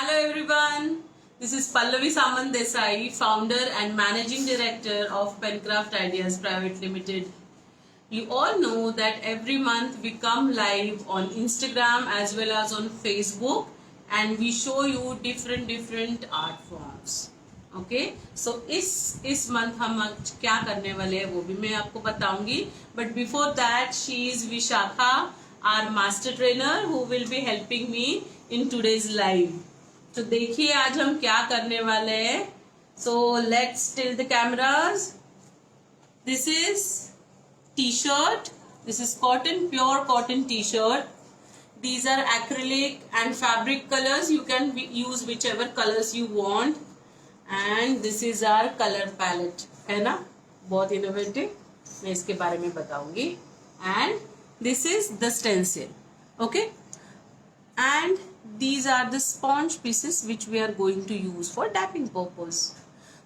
Hello everyone, this is Pallavi Samant Desai, founder and managing director of Pencraft Ideas Private Limited. You all know that every month we come live on Instagram as well as on Facebook and we show you different art forms. Okay, so इस month हम क्या करने वाले हैं वो भी मैं आपको बताऊंगी. But before that, she is Vishakha, our master trainer, who will be helping me in today's live. तो देखिए आज हम क्या करने वाले हैं. So let's tilt the cameras. This is t-shirt. This is pure cotton t-shirt. These are acrylic and fabric colors. You can use whichever colors you want. And this is our color palette. है ना, बहुत innovative. मैं इसके बारे में बताऊंगी. And this is the stencil. Okay. And these are the sponge pieces which we are going to use for dapping purpose.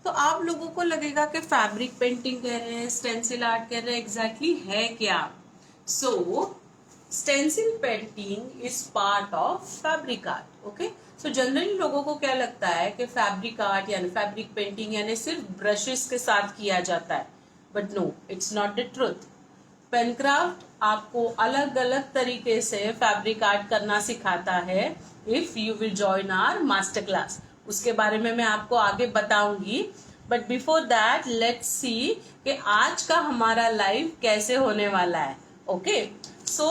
तो आप लोगों को लगेगा कि फैब्रिक पेंटिंग कह रहे हैं, स्टेंसिल आर्ट कह रहे हैं, एग्जैक्टली है क्या? So stencil painting is part of fabric art. Okay, so generally लोगों को क्या लगता है कि फैब्रिक आर्ट यानी फैब्रिक पेंटिंग यानी सिर्फ ब्रशेस के साथ किया जाता है, but no, it's not the truth. Pencraft आपको अलग अलग तरीके से फैब्रिक आर्ट करना सिखाता है. If you will join our master class, उसके बारे में मैं आपको आगे बताऊंगी. But before that let's see कि आज का हमारा लाइव कैसे होने वाला है. Okay, so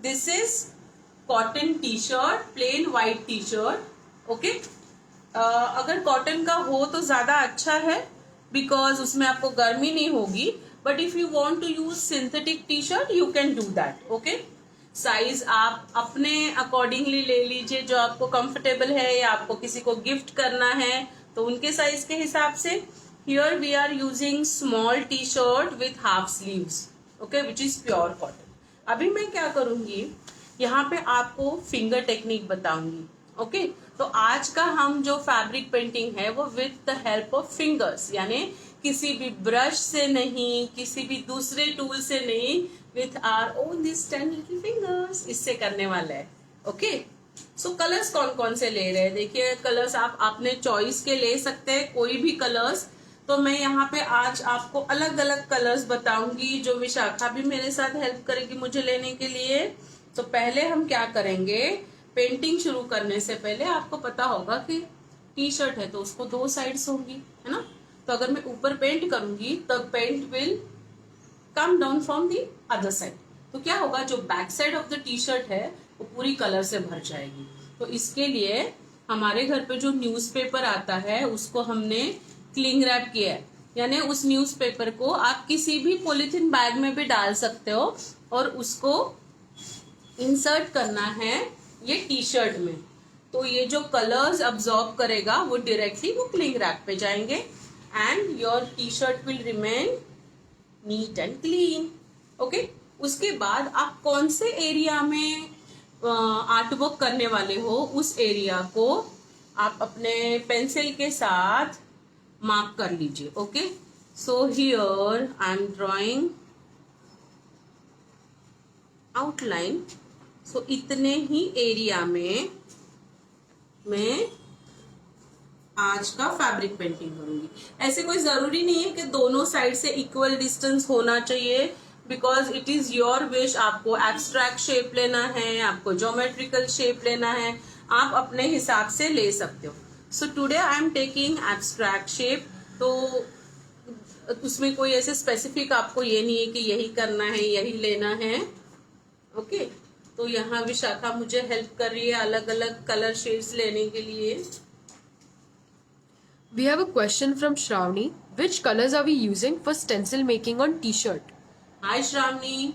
this is cotton T shirt, plain white T shirt. Okay, अगर कॉटन का हो तो ज्यादा अच्छा है बिकॉज उसमें आपको गर्मी नहीं होगी. But if you want to use synthetic T shirt you can do that. Okay, size आप अपने अकॉर्डिंगली ले लीजिए, जो आपको कंफर्टेबल है या आपको किसी को गिफ्ट करना है तो उनके साइज के हिसाब से. Here we are using small T shirt with half sleeves. Okay, which is pure cotton. अभी मैं क्या करूंगी, यहाँ पे आपको फिंगर टेक्निक बताऊंगी. ओके, तो आज का हम जो फैब्रिक पेंटिंग है वो with the help of fingers, यानी किसी भी ब्रश से नहीं, किसी भी दूसरे टूल से नहीं, with our own this 10 little fingers, इससे करने वाला है. ओके, सो कलर्स कौन कौन से ले रहे हैं. देखिए, कलर्स आप अपने चॉइस के ले सकते हैं, कोई भी कलर्स. तो मैं यहाँ पे आज आपको अलग अलग कलर्स बताऊंगी, जो विशाखा भी मेरे साथ हेल्प करेगी मुझे लेने के लिए. तो पहले हम क्या करेंगे, पेंटिंग शुरू करने से पहले आपको पता होगा कि टी शर्ट है तो उसको 2 साइड्स होंगी, है ना. तो अगर मैं ऊपर पेंट करूंगी तब paint will come down from the other side. तो क्या होगा, जो back side of the T shirt है वो पूरी कलर से भर जाएगी. तो इसके लिए हमारे घर पे जो न्यूज़पेपर आता है उसको हमने क्लिंग रैप किया है. यानी उस न्यूज़पेपर को आप किसी भी पॉलिथीन बैग में भी डाल सकते हो और उसको इंसर्ट करना है ये टी शर्ट में. तो ये जो कलर्स अब्सॉर्ब करेगा वो डायरेक्टली वो क्लिंग रैप पे जाएंगे and your T shirt will remain neat and clean. Okay, उसके बाद आप कौन से एरिया में आर्ट वर्क करने वाले हो उस एरिया को आप अपने पेंसिल के साथ मार्क कर लीजिए. Okay, so here I am drawing outline. So इतने ही एरिया में मैं आज का फैब्रिक पेंटिंग करूंगी. ऐसे कोई जरूरी नहीं है कि दोनों साइड से इक्वल डिस्टेंस होना चाहिए, because it is your wish. आपको एब्स्ट्रैक्ट शेप लेना है, आपको ज्योमेट्रिकल शेप लेना है, आप अपने हिसाब से ले सकते हो. So today I am taking abstract shape. तो उसमें कोई ऐसे स्पेसिफिक आपको ये नहीं है कि यही करना है, यही लेना है. ओके, तो यहाँ विशाखा मुझे हेल्प कर रही है अलग अलग कलर शेड्स लेने के लिए. We have a question from Shravani. Which colors are we using for stencil making on t-shirt? Hi Shravani,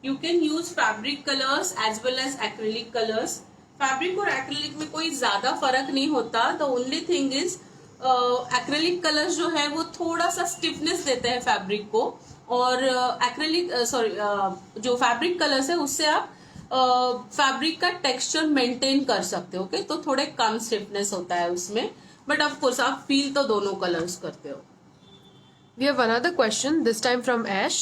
you can use fabric colors as well as acrylic colors. Fabric और acrylic में कोई ज्यादा फर्क नहीं होता. The only thing is acrylic colors जो है वो थोड़ा सा stiffness देते हैं fabric को, और जो fabric colors है उससे आप fabric का texture maintain कर सकते हो. ओके, तो थोड़े कम stiffness होता है उसमें, बट ऑफ कोर्स आप फील तो दोनों कलर्स करते हो. We have another question, this time from Ash.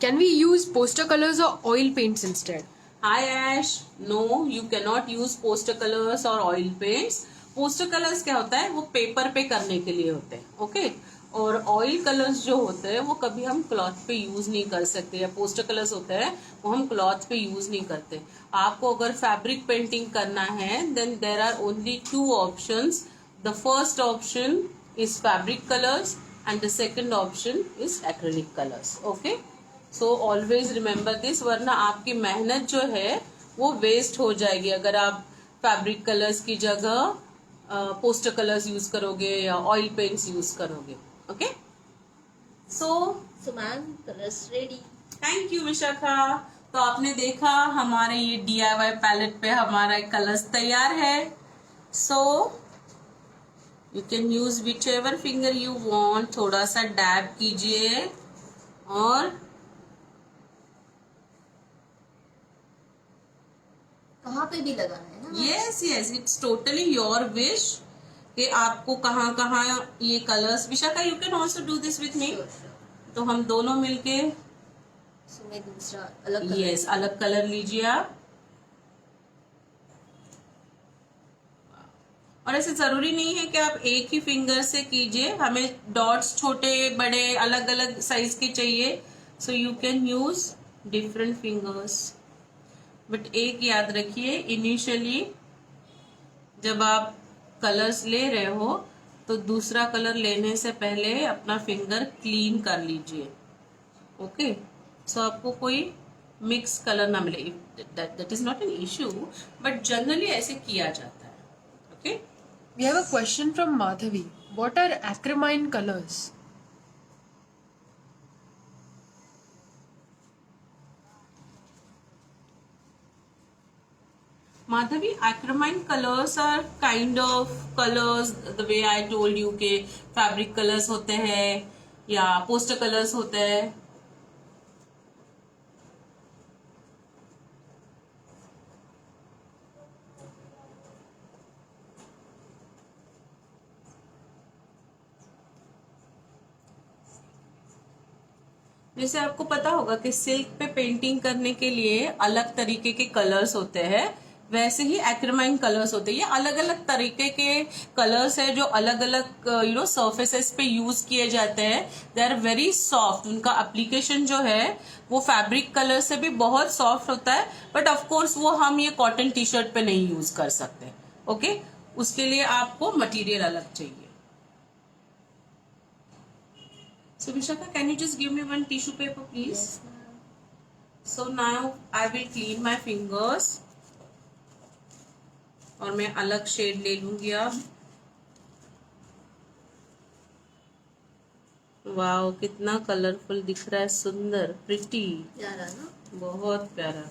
Can we use poster colors or oil paints instead? Hi Ash, no, you cannot use poster colors or oil paints. Poster colours क्या होता है, वो paper पे करने के लिए होते हैं, ओके। और ऑयल कलर्स जो होते हैं वो कभी हम क्लॉथ पे यूज नहीं कर सकते, या पोस्टर कलर्स होते हैं वो हम क्लॉथ पे यूज नहीं करते। आपको अगर फैब्रिक पेंटिंग करना है then there are only two options. The first option is fabric colours and the second option is acrylic colours, okay. So always remember this, वरना आपकी मेहनत जो है वो वेस्ट हो जाएगी अगर आप फैब्रिक कलर्स की जगह पोस्टर कलर्स यूज करोगे या ऑयल पेंट्स यूज करोगे, okay. So ma'am colours ready. Thank you Vishakha. तो आपने देखा हमारे ये DIY पैलेट पे हमारा कलर्स तैयार है। सो you can use which ever finger you want, थोड़ा सा डैब कीजिए और कहाँ पे भी लगाना है ना? Yes yes, it's totally your wish कि आपको कहाँ कहाँ ये colours. Vishakha you can also do this with me. तो हम दोनों मिलके मैं दूसरा अलग कलर यस अलग कलर लीजिए आप। और ऐसे जरूरी नहीं है कि आप एक ही फिंगर से कीजिए, हमें डॉट्स छोटे बड़े अलग अलग साइज के चाहिए, सो you can use different fingers. But एक याद रखिए, इनिशियली जब आप कलर्स ले रहे हो तो दूसरा कलर लेने से पहले अपना फिंगर क्लीन कर लीजिए, ओके। सो आपको कोई मिक्स कलर ना मिले, that is not an issue, but generally ऐसे किया जाता है, okay. We have a question from Madhavi. What are acromine colors? Madhavi, acromine colors are kind of colors the way I told you के fabric colors होते हैं या poster colors होते हैं। जैसे आपको पता होगा कि सिल्क पे पेंटिंग करने के लिए अलग तरीके के कलर्स होते हैं, वैसे ही एक्रेमाइन कलर्स होते हैं। ये अलग अलग तरीके के कलर्स है जो अलग अलग सर्फेसेस पे यूज किए जाते हैं। दे आर वेरी सॉफ्ट, उनका एप्लीकेशन जो है वो फैब्रिक कलर से भी बहुत सॉफ्ट होता है, बट ऑफ कोर्स वो हम ये कॉटन टी शर्ट पे नहीं यूज कर सकते, ओके। उसके लिए आपको मटेरियल अलग चाहिए। So Vishaka, can you just give me one tissue paper, please? Yes, ma'am. So now I will clean my fingers. और मैं अलग शेड ले लूंगी अब। वाओ, कितना कलरफुल दिख रहा है, सुंदर, प्रिटी, प्यारा ना? बहुत प्यारा।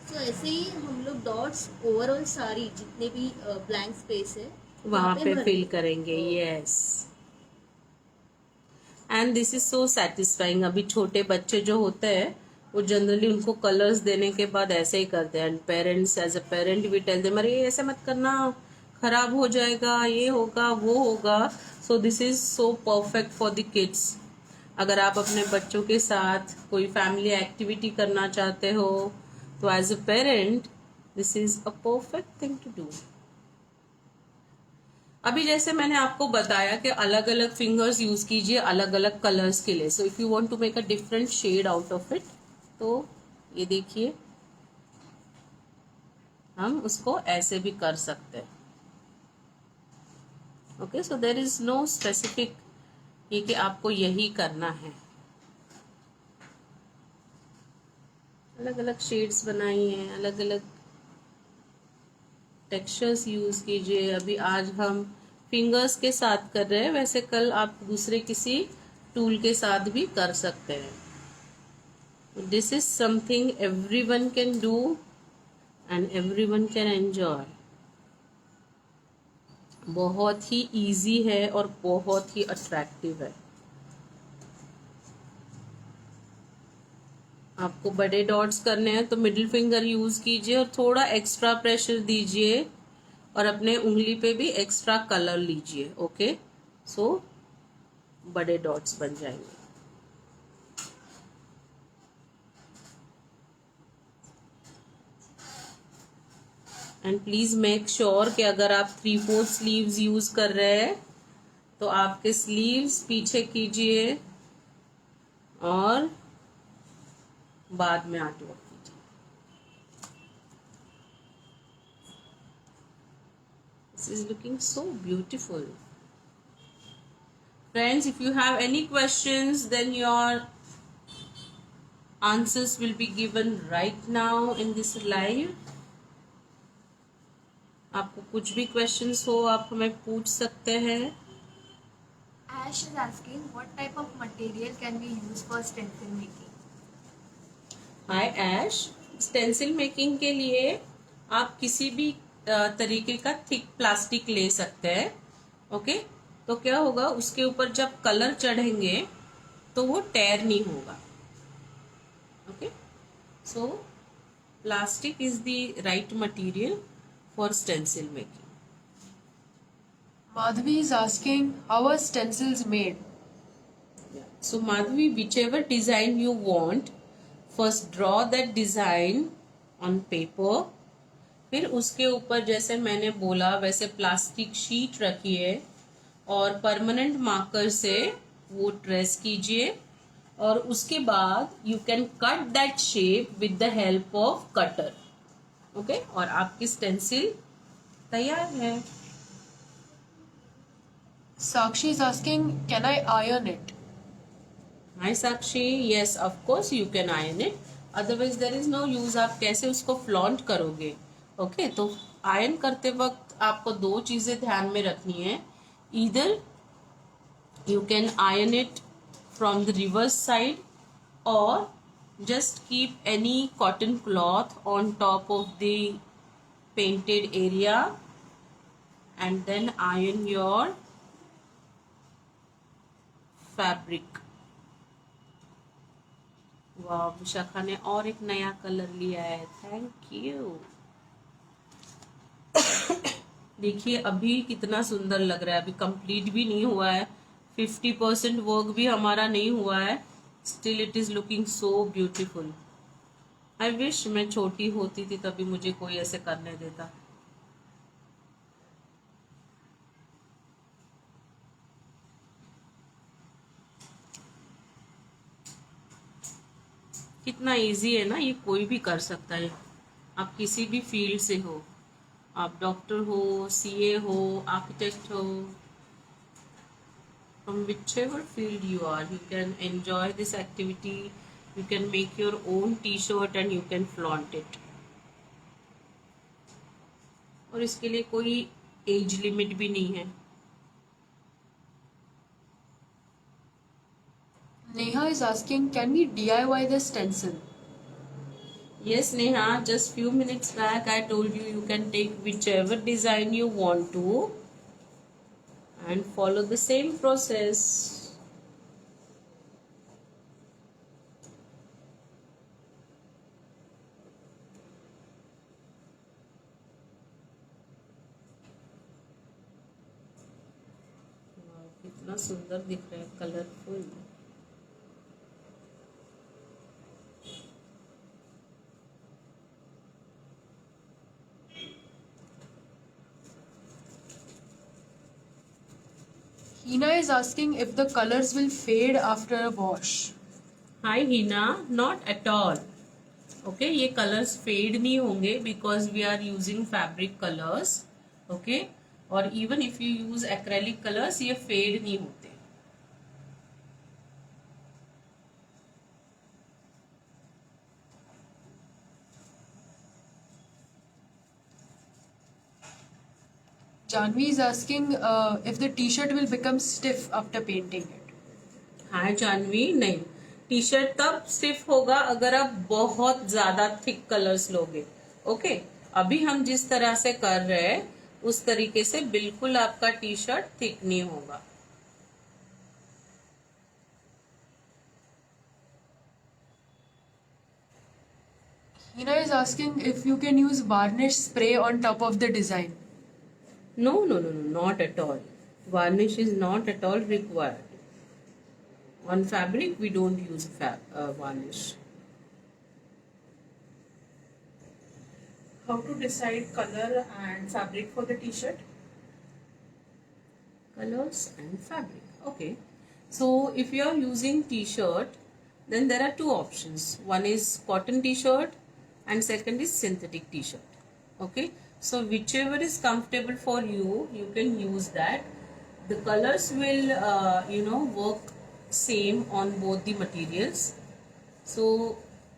तो ऐसे ही हम लोग डॉट्स ओवरऑल सारी जितने भी ब्लैंक स्पेस है वहां पे भर फिल दें। करेंगे, yes. And this is so satisfying. अभी छोटे बच्चे जो होते हैं वो जनरली उनको कलर्स देने के बाद ऐसे ही करते हैं, and parents as a parent भी टेल देम, अरे ऐसे मत करना, खराब हो जाएगा, ये होगा वो होगा। सो this is so perfect for the kids. अगर आप अपने बच्चों के साथ कोई फैमिली एक्टिविटी करना चाहते हो तो as a parent this is a perfect thing to do. अभी जैसे मैंने आपको बताया कि अलग अलग फिंगर्स यूज कीजिए अलग अलग कलर्स के लिए। So if you want to make a different shade out of it, तो ये देखिए हम उसको ऐसे भी कर सकते हैं, okay. So there is no specific ये कि आपको यही करना है। अलग अलग शेड्स बनाइए, अलग अलग टेक्सचर्स यूज कीजिए। अभी आज हम फिंगर्स के साथ कर रहे हैं, वैसे कल आप दूसरे किसी टूल के साथ भी कर सकते हैं। This is something everyone can do and everyone can enjoy. बहुत ही इजी है और बहुत ही अट्रैक्टिव है। आपको बड़े डॉट्स करने हैं तो मिडिल फिंगर यूज कीजिए और थोड़ा एक्स्ट्रा प्रेशर दीजिए और अपने उंगली पे भी एक्स्ट्रा कलर लीजिए। ओके, सो बड़े डॉट्स बन जाएंगे। एंड प्लीज मेक श्योर कि अगर आप 3/4 स्लीव्स यूज कर रहे हैं तो आपके स्लीव्स पीछे कीजिए और बाद में आर्ट वर्क कीजिए। This is looking so beautiful. Friends, if you have any questions, then your answers will be given right now in this live. आपको कुछ भी questions हो आप हमें पूछ सकते हैं। Ash is asking what type of material can we use for stencil making? Hi Ash, stencil making के लिए आप किसी भी तरीके का थिक प्लास्टिक ले सकते हैं। ओके, तो क्या होगा, उसके ऊपर जब कलर चढ़ेंगे तो वो टेयर नहीं होगा। Okay, so plastic is the right material for stencil making. Madhvi is asking how are stencils made? So Madhvi, whichever design you want, first draw that design on paper. फिर उसके ऊपर जैसे मैंने बोला वैसे प्लास्टिक शीट रखिए और permanent marker से वो ट्रेस कीजिए और उसके बाद you can cut that shape with the help off cutter. Okay, और आपकी स्टेंसिल तैयार है। Sakshi is asking, can I iron it? Hi Sakshi, yes of course you can iron it. Otherwise there is no use. आप कैसे उसको flaunt करोगे? Okay, तो iron करते वक्त आपको दो चीजें ध्यान में रखनी है। Either you can iron it from the reverse side or just keep any cotton cloth on top of the painted area and then iron your fabric. वाह, विशाखा ने और एक नया कलर लिया है, थैंक यू। देखिए अभी कितना सुंदर लग रहा है। अभी कंप्लीट भी नहीं हुआ है, 50% वर्क भी हमारा नहीं हुआ है, still it is looking so beautiful. I wish मैं छोटी होती थी तभी मुझे कोई ऐसे करने देता। कितना इजी है ना, ये कोई भी कर सकता है। आप किसी भी फील्ड से हो, आप डॉक्टर हो, सीए हो, आर्किटेक्ट हो, from whichever field you are, you can enjoy this activity. You can make your own t-shirt and you can flaunt it. और इसके लिए कोई एज लिमिट भी नहीं है। Neha is asking, can we DIY the stencil? Yes Neha, just few minutes back I told you you can take whichever design you want to and follow the same process. कितना सुंदर दिख रहा है, colourful. Hina is asking if the colors will fade after a wash. Hi Hina, not at all. Okay, ये colors fade नहीं होंगे because we are using fabric colors. Okay, और even if you use acrylic colors ये fade नहीं होते। Janvi is asking if the t-shirt will become stiff after painting it. हाँ जानवी, नहीं, T shirt तब स्टिफ होगा अगर आप बहुत ज्यादा थिक कलर्स लोगे। ओके, अभी हम जिस तरह से कर रहे हैं उस तरीके से बिल्कुल आपका टी शर्ट थिक नहीं होगा। Hina is asking if you can use varnish spray on top of the design. No, no, no, no, not at all. Varnish is not at all required. On fabric, we don't use varnish. How to decide color and fabric for the t-shirt? Colors and fabric. Okay. So if you are using t-shirt, then there are two options. One is cotton t-shirt and second is synthetic t-shirt. Okay. So whichever is comfortable for you, you can use that. The colors will, work same on both the materials. So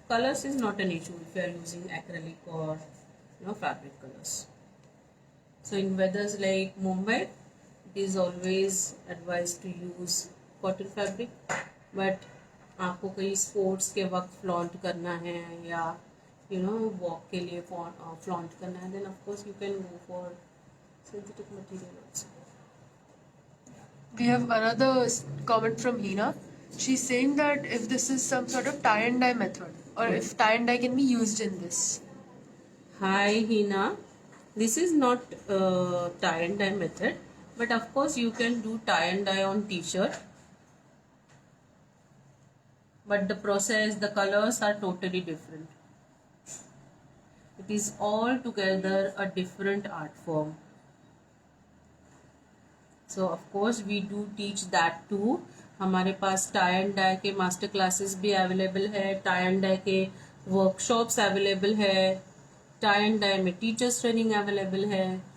colors is not an issue if you are using acrylic or fabric colors. So in weathers like Mumbai, it is always advised to use cotton fabric. But आपको कहीं sports के वक्त flaunt करना है या walk के लिए flaunt करना है, then of course you can go for synthetic material also. We have another comment from Hina. She's saying that if this is some sort of tie and dye method, or if tie and dye can be used in this. Hi Hina, this is not tie and dye method, but of course you can do tie and dye on t-shirt. But the process, the colors are totally different. It is altogether a different art form. So of course we do teach that too. हमारे पास tie and die के master classes भी available है, tie and die के workshops available है, tie and die में teachers training available है.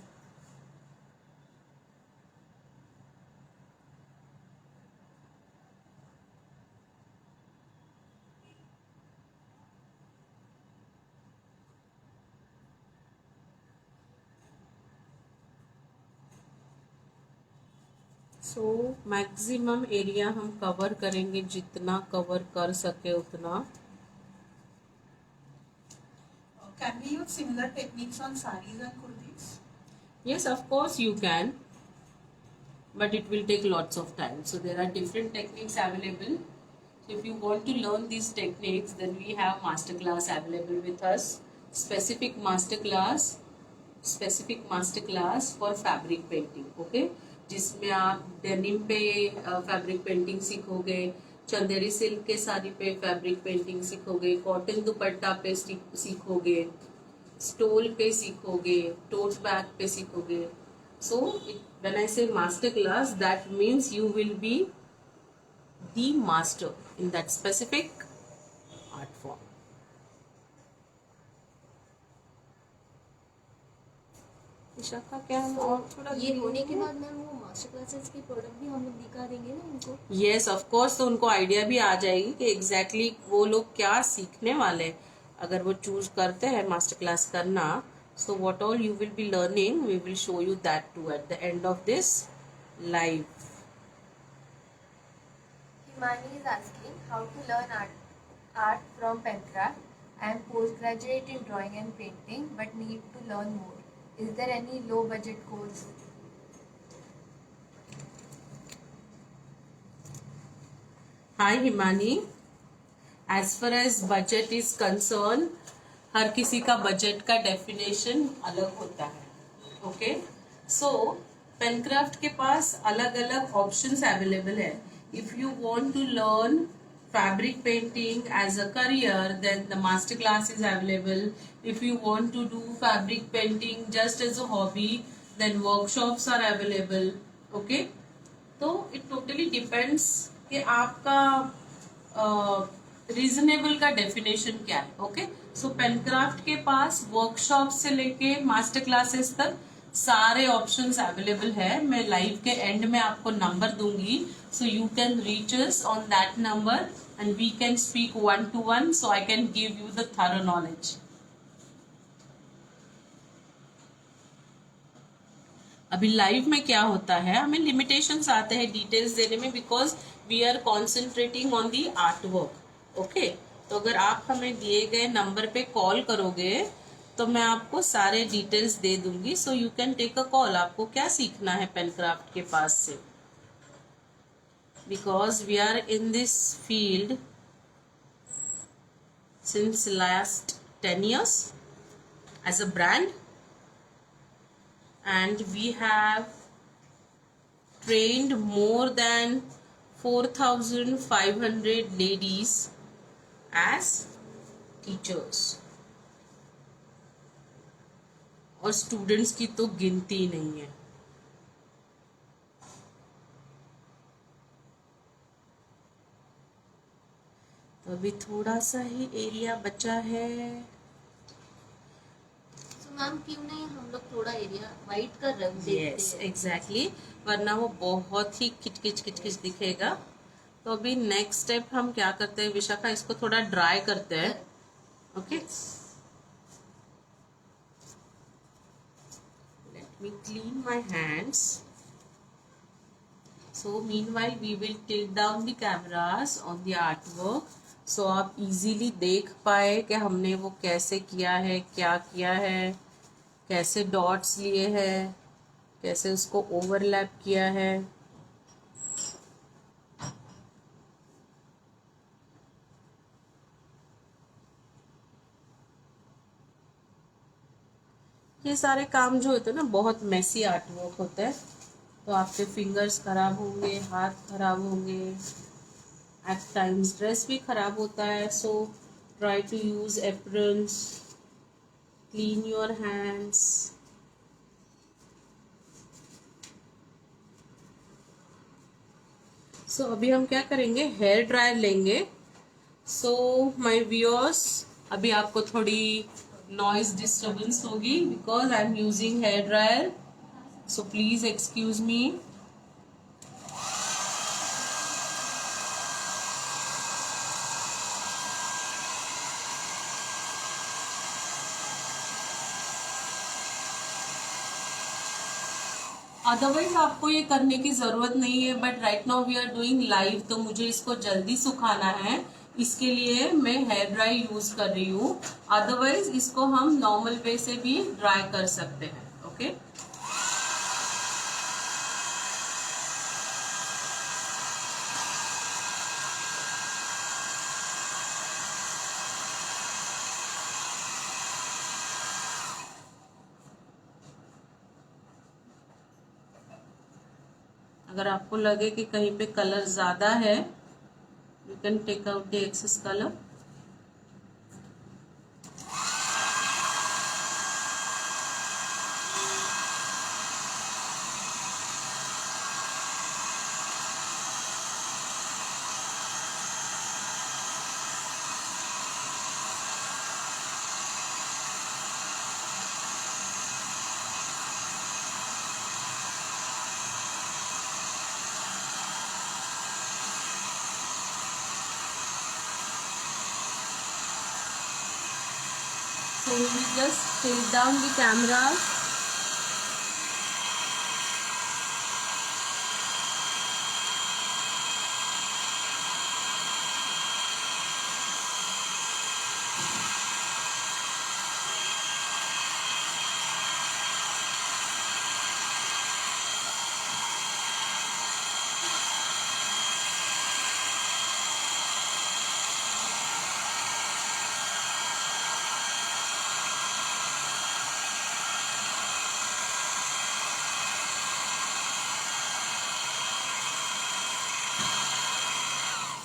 So maximum area हम cover करेंगे, जितना कवर कर सके उतना. Can we use similar techniques on sarees and kurtis? Yes, of course you can, but it will take lots of time. So there are different techniques available. So if you want to learn these techniques, then we have masterclass available with us. Specific masterclass for fabric painting. Okay, जिसमें आप denim पे fabric painting सीखोगे, Chanderi silk के साड़ी पे fabric painting सीखोगे, cotton दुपट्टा पे सीखोगे, stall पे सीखोगे, टोट बैग पे सीखोगे. सो व्हेन आई से master class, that means you will be the master in that specific art form. Vishakha, क्या हम और थोड़ा ये होने के बाद मैम वो मास्टर क्लासेस के प्रोडक्ट भी हम लोग दिखा देंगे ना उनको. यस ऑफ कोर्स, तो उनको आइडिया भी आ जाएगी कि एग्जैक्टली वो लोग क्या सीखने वाले. अगर वो चूज करते हैं मास्टर क्लास करना, so what all you will be learning, we will show you that too at the end of this live. Himani is asking how to learn art from Pencraft. I am postgraduate in drawing and painting but need to learn more. Is there any low budget course? Hi Himani, as far as budget is concerned, हर किसी का budget का definition अलग होता है. Okay, सो पेनक्राफ्ट के पास अलग अलग ऑप्शंस अवेलेबल है. If you want to learn fabric painting as a career, then the master class is available. If you want to do fabric painting just as a hobby, then workshops are available. Okay, तो it totally depends कि आपका reasonable का definition क्या है. Okay, सो पेनक्राफ्ट के पास workshop से लेके master classes तक सारे ऑप्शंस अवेलेबल है. मैं लाइव के एंड में आपको नंबर दूंगी, so you can reach us on that number and we can speak one to one, so I can give you the thorough knowledge. अभी लाइव में क्या होता है, हमें लिमिटेशंस आते हैं डिटेल्स देने में, because we are concentrating on the art work. Okay, तो अगर आप हमें दिए गए नंबर पे कॉल करोगे तो मैं आपको सारे डिटेल्स दे दूंगी, so you can take a call. आपको क्या सीखना है पेनक्राफ्ट के पास से, because we are in this field since last 10 years as a brand, and we have trained more than 4,500 ladies as teachers, और स्टूडेंट्स की तो गिनती नहीं है। तो अभी थोड़ा सा ही एरिया बचा है। तो मैम क्यों नहीं हम लोग थोड़ा एरिया वाइट कर रख देते यस हैं? एग्जैक्टली, वरना वो बहुत ही किचकिच किचकिच दिखेगा। तो अभी नेक्स्ट स्टेप हम क्या करते हैं विशाखा, इसको थोड़ा ड्राई करते हैं। Okay, let me clean my hands. So meanwhile we will tilt down the cameras on the artwork, so आप इजीली देख पाए कि हमने वो कैसे किया है, क्या किया है, कैसे डॉट्स लिए हैं, कैसे उसको ओवरलैप किया है। ये सारे काम जो होते हैं ना बहुत मेसी आर्टवर्क होता है, तो आपके फिंगर्स खराब होंगे, हाथ खराब होंगे, एट टाइम्स ड्रेस भी खराब होता है। So try to use aprons, clean your hands. So अभी हम क्या करेंगे, हेयर ड्रायर लेंगे। सो माय व्यूअर्स, अभी आपको थोड़ी नॉइज डिस्टर्बेंस होगी because I am using hair dryer, so please excuse me. Otherwise आपको ये करने की जरूरत नहीं है, but right now we are doing live, तो मुझे इसको जल्दी सुखाना है, इसके लिए मैं हेयर ड्राई यूज कर रही हूँ। अदरवाइज इसको हम नॉर्मल वे से भी ड्राई कर सकते हैं। ओके, अगर आपको लगे कि कहीं पे कलर ज्यादा है, you can take out the excess colour. So we will just tilt down the camera.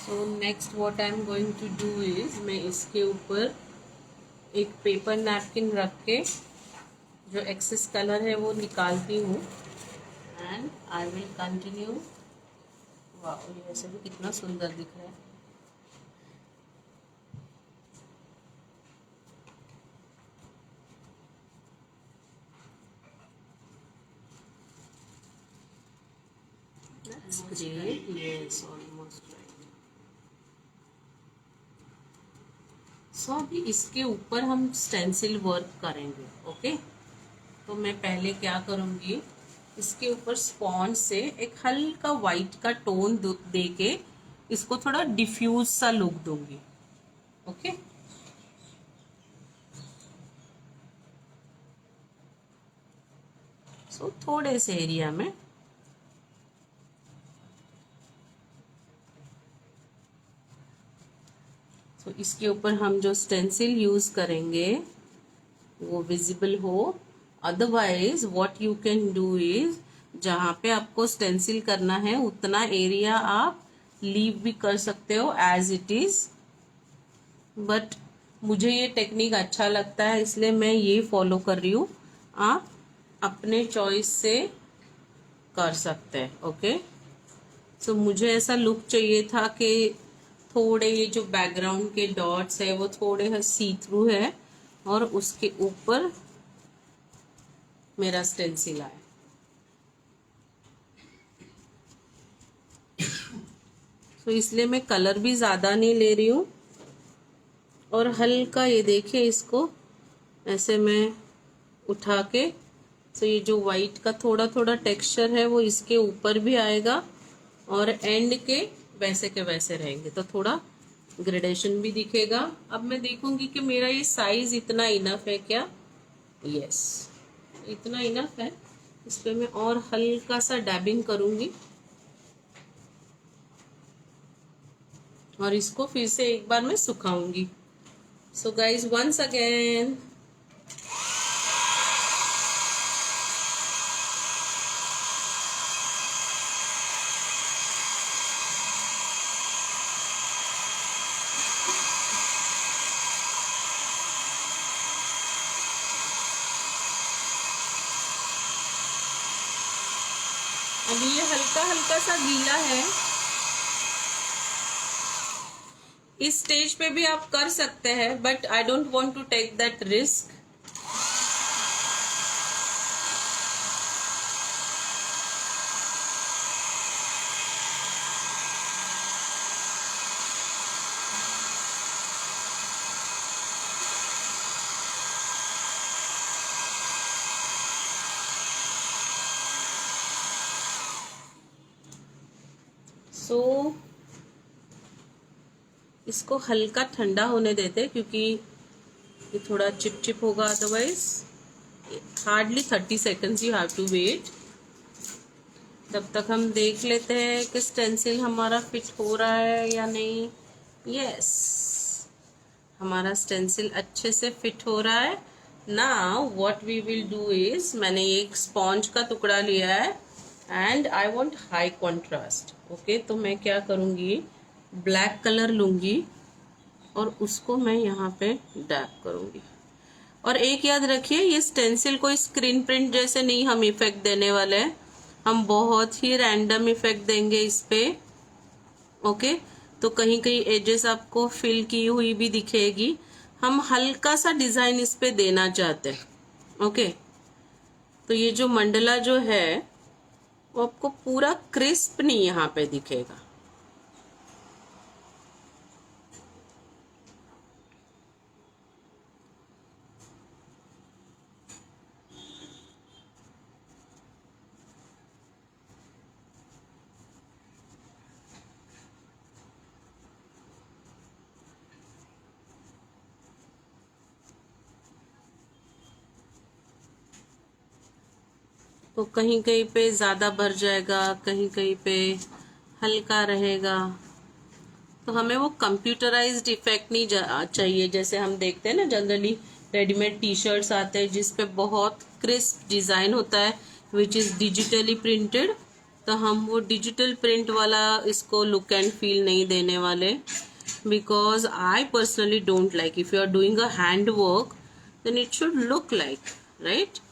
So next what I am going to do is, मैं इसके ऊपर एक पेपर नैपकिन रख के जो एक्सेस कलर है वो निकालती हूँ, एंड आई विल कंटिन्यू। वाह, ये ऐसे भी कितना सुंदर दिख रहा है। That's great. Yes, almost right. सो अभी इसके ऊपर हम स्टेंसिल वर्क करेंगे। ओके, तो मैं पहले क्या करूँगी, इसके ऊपर स्पॉन्ज से एक हल्का वाइट का टोन दे के इसको थोड़ा डिफ्यूज सा लुक दूंगी। ओके, सो थोड़े से एरिया में। सो इसके ऊपर हम जो स्टेंसिल यूज करेंगे वो विजिबल हो। Otherwise what you can do is, जहां पे आपको स्टेंसिल करना है उतना एरिया आप लीव भी कर सकते हो एज इट इज, बट मुझे ये टेक्निक अच्छा लगता है इसलिए मैं ये फॉलो कर रही हूँ। आप अपने चॉइस से कर सकते हैं। ओके, सो मुझे ऐसा लुक चाहिए था कि थोड़े ये जो बैकग्राउंड के डॉट्स है वो थोड़े सी थ्रू है और उसके ऊपर मेरा स्टेंसिल आए। तो इसलिए मैं कलर भी ज्यादा नहीं ले रही हूँ और हल्का ये देखिए इसको ऐसे मैं उठा के, तो ये जो वाइट का थोड़ा थोड़ा टेक्सचर है वो इसके ऊपर भी आएगा और एंड के वैसे रहेंगे तो थोड़ा ग्रेडेशन भी दिखेगा। अब मैं देखूंगी कि मेरा ये साइज इतना इनफ है क्या। यस, इतना इनफ है। इस पे मैं और हल्का सा डैबिंग करूंगी और इसको फिर से एक बार मैं सुखाऊंगी। सो गाइज वंस अगेन अब ये हल्का हल्का सा गीला है। इस स्टेज पे भी आप कर सकते हैं but I don't want to take that risk. So इसको हल्का ठंडा होने देते क्योंकि ये थोड़ा चिपचिप होगा, otherwise hardly 30 seconds you have to wait. तब तक हम देख लेते हैं कि स्टेंसिल हमारा फिट हो रहा है या नहीं। यस, हमारा स्टेंसिल अच्छे से फिट हो रहा है। Now what we will do is, मैंने एक स्पॉन्ज का टुकड़ा लिया है and I want high contrast. Okay, तो मैं क्या करूंगी, ब्लैक कलर लूंगी और उसको मैं यहाँ पे डैप करूंगी। और एक याद रखिए, ये स्टेंसिल कोई स्क्रीन प्रिंट जैसे नहीं हम इफेक्ट देने वाले हैं, हम बहुत ही रैंडम इफेक्ट देंगे इस पे। ओके, तो कहीं कहीं एजेस आपको फिल की हुई भी दिखेगी। हम हल्का सा डिजाइन इस पे देना चाहते हैं। ओके, तो ये जो मंडला जो है वो आपको पूरा क्रिस्प नहीं यहाँ पे दिखेगा। तो कहीं कहीं पे ज़्यादा भर जाएगा, कहीं कहीं पे हल्का रहेगा। तो हमें वो कंप्यूटराइज्ड इफेक्ट नहीं चाहिए जैसे हम देखते हैं ना जनरली रेडीमेड टी शर्ट्स आते हैं जिस पे बहुत क्रिस्प डिज़ाइन होता है विच इज़ डिजिटली प्रिंटेड। तो हम वो डिजिटल प्रिंट वाला इसको लुक एंड फील नहीं देने वाले, because I personally don't like, if you are doing a hand work then it should look like, right.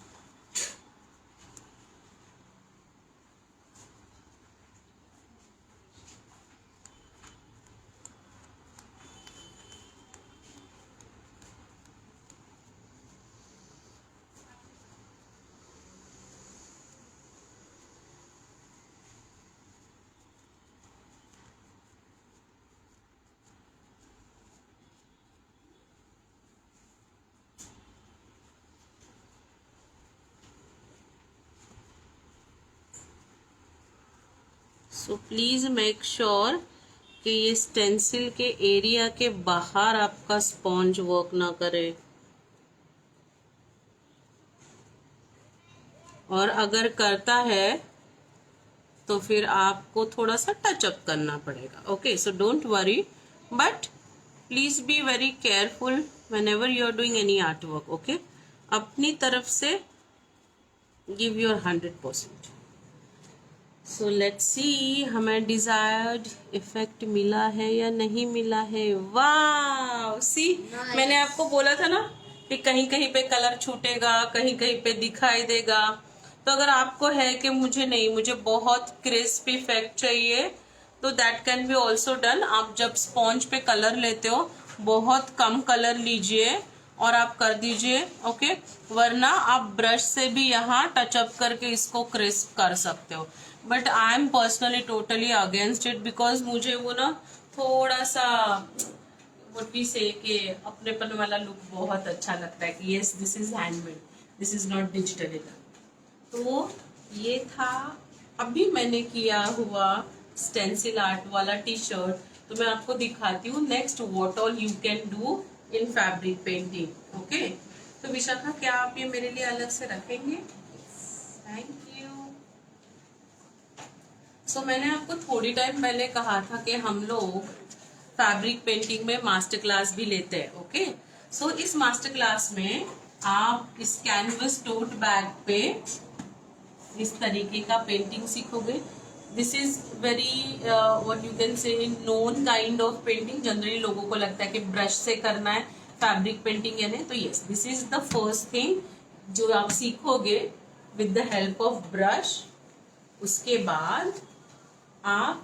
So please make sure कि ये स्टेंसिल के एरिया के बाहर आपका स्पॉन्ज वर्क ना करे। और अगर करता है तो फिर आपको थोड़ा सा टच अप करना पड़ेगा. Okay, so don't worry, but please be very careful whenever you are doing any art work. Okay, अपनी तरफ से give your 100%. So let's see हमें डिजायर्ड इफेक्ट मिला है या नहीं मिला है. वाह, सी मैंने आपको बोला था ना कि कहीं कहीं पे कलर छूटेगा, कहीं कहीं पे दिखाई देगा. तो अगर आपको है कि मुझे बहुत क्रिस्प इफेक्ट चाहिए, तो that can be also done. आप जब स्पॉन्ज पे कलर लेते हो बहुत कम कलर लीजिए और आप कर दीजिए. ओके, वरना आप ब्रश से भी यहाँ टचअप करके इसको क्रिस्प कर सकते हो. But I am personally totally against it, because मुझे वो ना थोड़ा सा व्हाट वी से कि अपनेपन वाला लुक बहुत अच्छा लगता है कि yes this is handmade, this is not digital. तो ये था अभी मैंने किया हुआ स्टेंसिल आर्ट वाला टी शर्ट. तो मैं आपको दिखाती हूँ next what all you can do in fabric painting. Okay, तो विशाखा क्या आप ये मेरे लिए अलग से रखेंगे? Thank you. सो मैंने आपको थोड़ी टाइम पहले कहा था कि हम लोग फैब्रिक पेंटिंग में मास्टर क्लास भी लेते हैं. ओके, सो इस मास्टर क्लास में आप इस कैनवस टोट बैग पे इस तरीके का पेंटिंग सीखोगे. This is very what you can say known kind of painting. Generally लोगों को लगता है कि ब्रश से करना है फैब्रिक पेंटिंग यानी. तो yes, this is the first thing जो आप सीखोगे with the help of brush. उसके बाद आप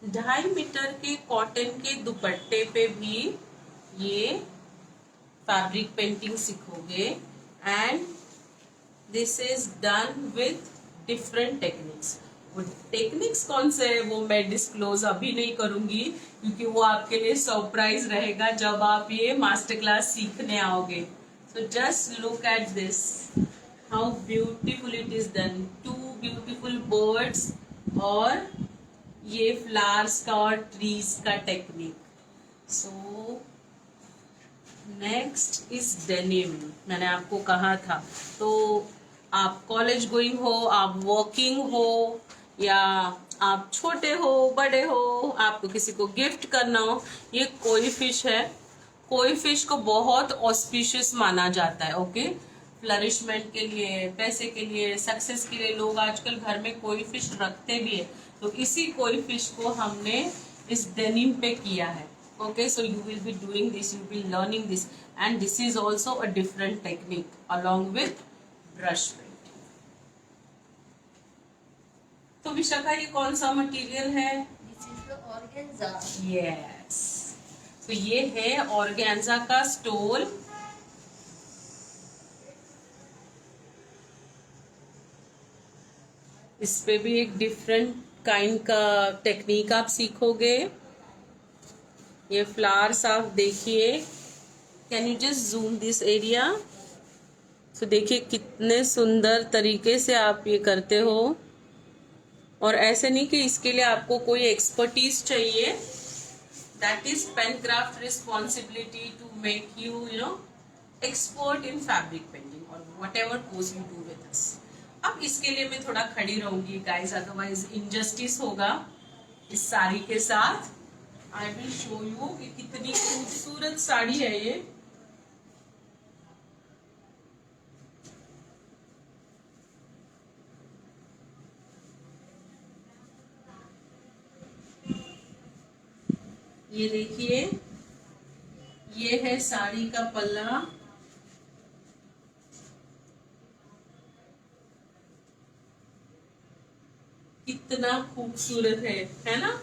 2.5 मीटर के कॉटन के दुपट्टे पे भी ये फैब्रिक पेंटिंग सीखोगे. And this is done with different techniques. वो टेक्निक्स कौन से है वो मैं डिस्क्लोज अभी नहीं करूंगी, क्योंकि वो आपके लिए सरप्राइज रहेगा जब आप ये मास्टर क्लास सीखने आओगे. So just look at this, how beautiful it is done. 2 beautiful birds और ये फ्लावर्स का और ट्रीज का technique. So next is denim. मैंने आपको कहा था, तो आप कॉलेज गोइंग हो, आप वर्किंग हो, या आप छोटे हो बड़े हो, आपको किसी को गिफ्ट करना हो, ये कोई फिश है. कोई फिश को बहुत ऑस्पिशियस माना जाता है. ओके, फ्लरिशमेंट के लिए, पैसे के लिए, सक्सेस के लिए लोग आजकल घर में कोई फिश रखते भी है. तो इसी कोई फिश को हमने इस डेनिम पे किया है. Okay, so you will be doing this, you will learning this, and this is also a different technique along with brush painting. तो विशाखा ये कौन सा मटेरियल है? This is the organza. Yes, तो ये है ऑर्गेन्जा का स्टोल. इस पे भी एक डिफरेंट काइंड का टेक्निक आप सीखोगे. ये फ्लावर्स आप देखिए, can you just zoom this area. तो देखिए कितने सुंदर तरीके से आप ये करते हो. और ऐसे नहीं कि इसके लिए आपको कोई एक्सपर्टीज चाहिए. That is Pencraft responsibility to make you expert in fabric painting और whatever course you do with us. अब इसके लिए मैं थोड़ा खड़ी रहूंगी गाइस, अदरवाइज इनजस्टिस होगा इस साड़ी के साथ. आई विल शो यू कि कितनी खूबसूरत साड़ी है ये. ये देखिए, ये है साड़ी का पल्ला. कितना खूबसूरत है ना.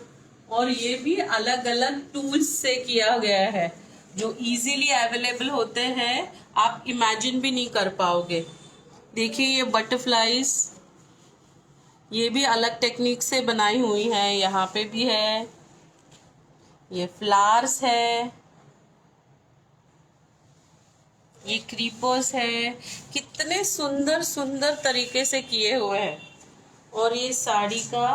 और ये भी अलग अलग टूल्स से किया गया है जो इजीली अवेलेबल होते हैं. आप इमेजिन भी नहीं कर पाओगे. देखिए ये बटरफ्लाईज, ये भी अलग टेक्निक से बनाई हुई है. यहाँ पे भी है, ये फ्लावर्स है, ये क्रीपर्स है. कितने सुंदर सुंदर तरीके से किए हुए हैं. और ये साड़ी का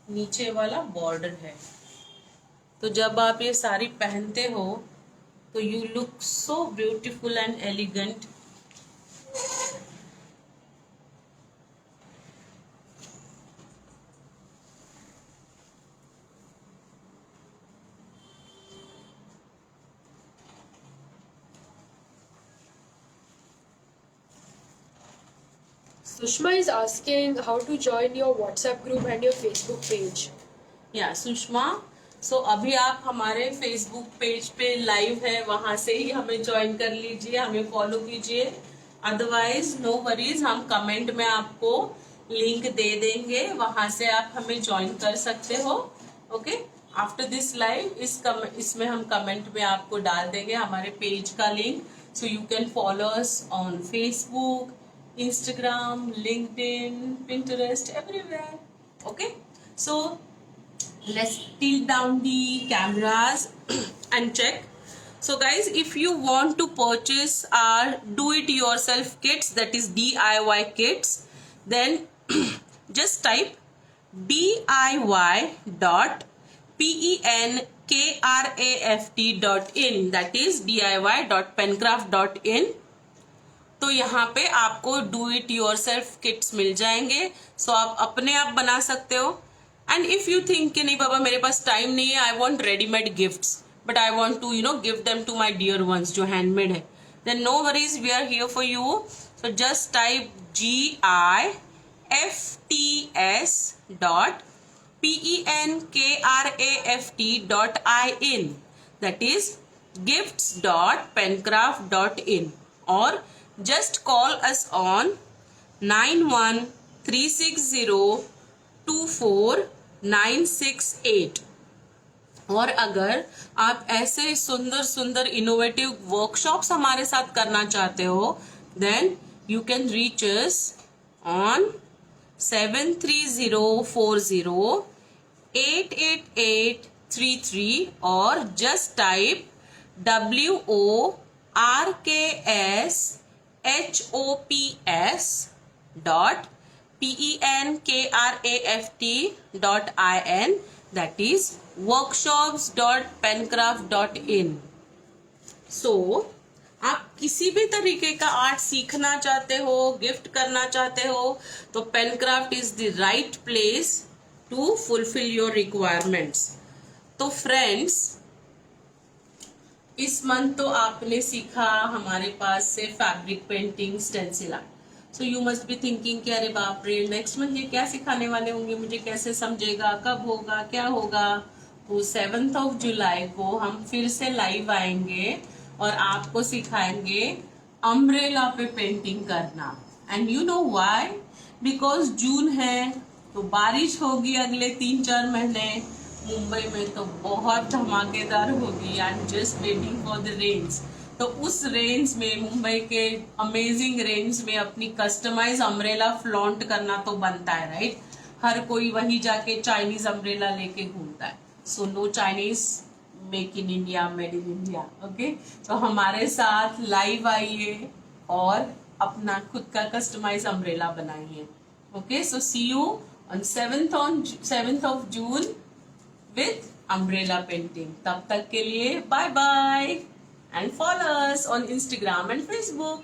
नीचे वाला बॉर्डर है. तो जब आप ये साड़ी पहनते हो तो you look so beautiful and elegant. Sushma is asking how to join your WhatsApp group and your Facebook page. या सुषमा, सो अभी आप हमारे फेसबुक पेज पे लाइव है, वहां से ही हमें ज्वाइन कर लीजिए, हमें फॉलो कीजिए. अदरवाइज नो वरीज, हम कमेंट में आपको लिंक दे देंगे, वहां से आप हमें ज्वाइन कर सकते हो. ओके, आफ्टर दिस लाइव इसमें हम कमेंट में आपको डाल देंगे हमारे पेज का link, so you can follow us on Facebook, Instagram, LinkedIn, Pinterest, everywhere. Okay, so let's tilt down the cameras and check. So guys, if you want to purchase our do-it-yourself kits, that is DIY kits, then just type diy.penkraft.in, that is diy.pencraft.in. तो यहाँ पे आपको do it yourself kits मिल जाएंगे, so आप अपने आप बना सकते हो. एंड इफ यू थिंक कि नहीं बाबा मेरे पास टाइम नहीं है, I want readymade gifts but I want to give them to my dear ones जो हैंडमेड है, then no worries, we are here for you. So just type gifts.penkraft.in, that is gifts.pencraft.in, और just call us on 9136024968. और अगर आप ऐसे सुंदर सुंदर innovative workshops हमारे साथ करना चाहते हो, then you can reach us on 73040888833 और just type workshops.penkraft.in, that is workshops.pencraft.in. So आप किसी भी तरीके का आर्ट सीखना चाहते हो, गिफ्ट करना चाहते हो, तो Pencraft is the right place to fulfil your requirements. तो फ्रेंड्स, इस मंथ तो आपने सीखा हमारे पास से fabric painting, stencil art. So you must be thinking कि अरे बाप रे, नेक्स्ट मंथ ये क्या सिखाने वाले होंगे, मुझे कैसे समझेगा, कब होगा, क्या होगा. तो 7th of July को हम फिर से लाइव आएंगे और आपको सिखाएंगे अम्ब्रेला पे पेंटिंग करना. And you know why? Because June है तो बारिश होगी अगले 3-4 महीने मुंबई में, तो बहुत धमाकेदार होगी. I am just waiting for the rains. तो उस रेंज में, मुंबई के अमेजिंग रेंज में अपनी कस्टमाइज अम्ब्रेला फ्लॉन्ट करना तो बनता है, राइट? हर कोई वही जाके चाइनीज अम्ब्रेला लेके घूमता है. So no Chinese, make in India, made in India. Okay, तो हमारे साथ लाइव आइए और अपना खुद का कस्टमाइज अम्ब्रेला बनाइए. Okay, so see you on 7th of June with umbrella painting. तब तक के लिए bye bye and follow us on Instagram and Facebook.